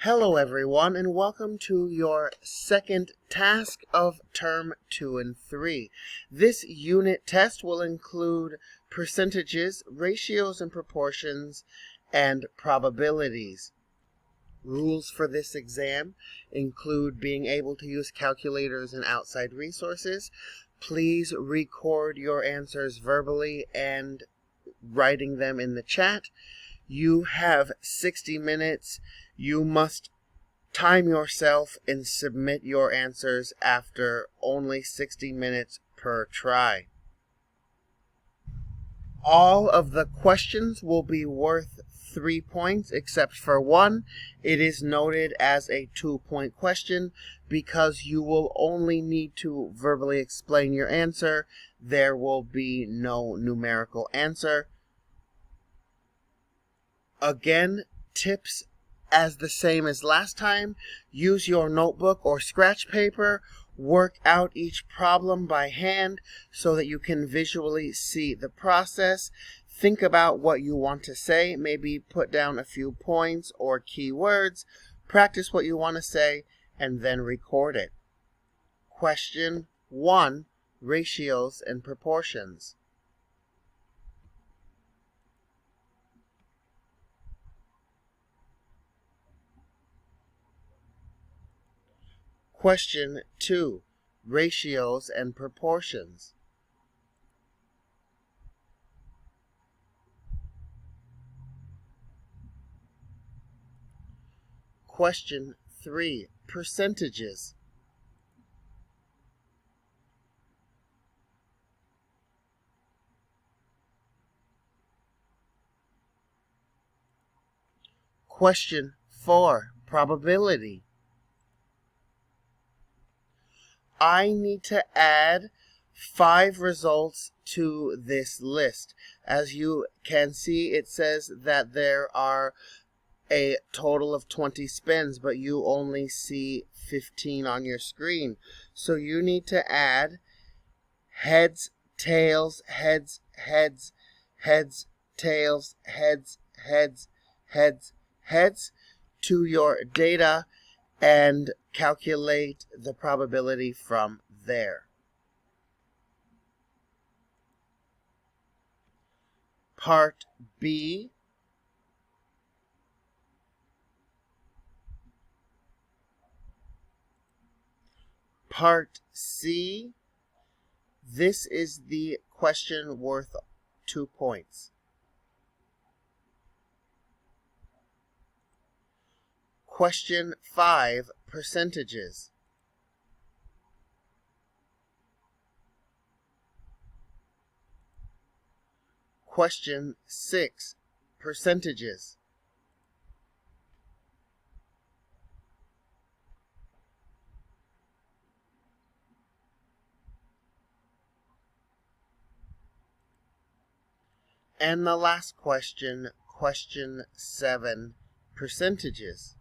Hello everyone, and welcome to your second task of Term 2 and 3. This unit test will include percentages, ratios and proportions, and probabilities. Rules for this exam include being able to use calculators and outside resources. Please record your answers verbally and writing them in the chat. You have 60 minutes. You must time yourself and submit your answers after only 60 minutes per try. All of the questions will be worth 3 points except for one. It is noted as a 2-point question because you will only need to verbally explain your answer. There will be no numerical answer. Again, tips as the same as last time. Use your notebook or scratch paper. Work out each problem by hand so that you can visually see the process. Think about what you want to say. Maybe put down a few points or keywords. Practice what you want to say and then record it. Question 1. Ratios and proportions. Question 2. Ratios and proportions. Question 3. Percentages. Question 4. Probability. I need to add 5 results to this list. As you can see, it says that there are a total of 20 spins, but you only see 15 on your screen. So you need to add heads, tails, heads, heads, heads, tails, heads, heads, heads, heads to your data and calculate the probability from there. Part B. Part C. This is the question worth 2 points. Question 5. Percentages. Question 6. Percentages. And the last question, question 7. Percentages.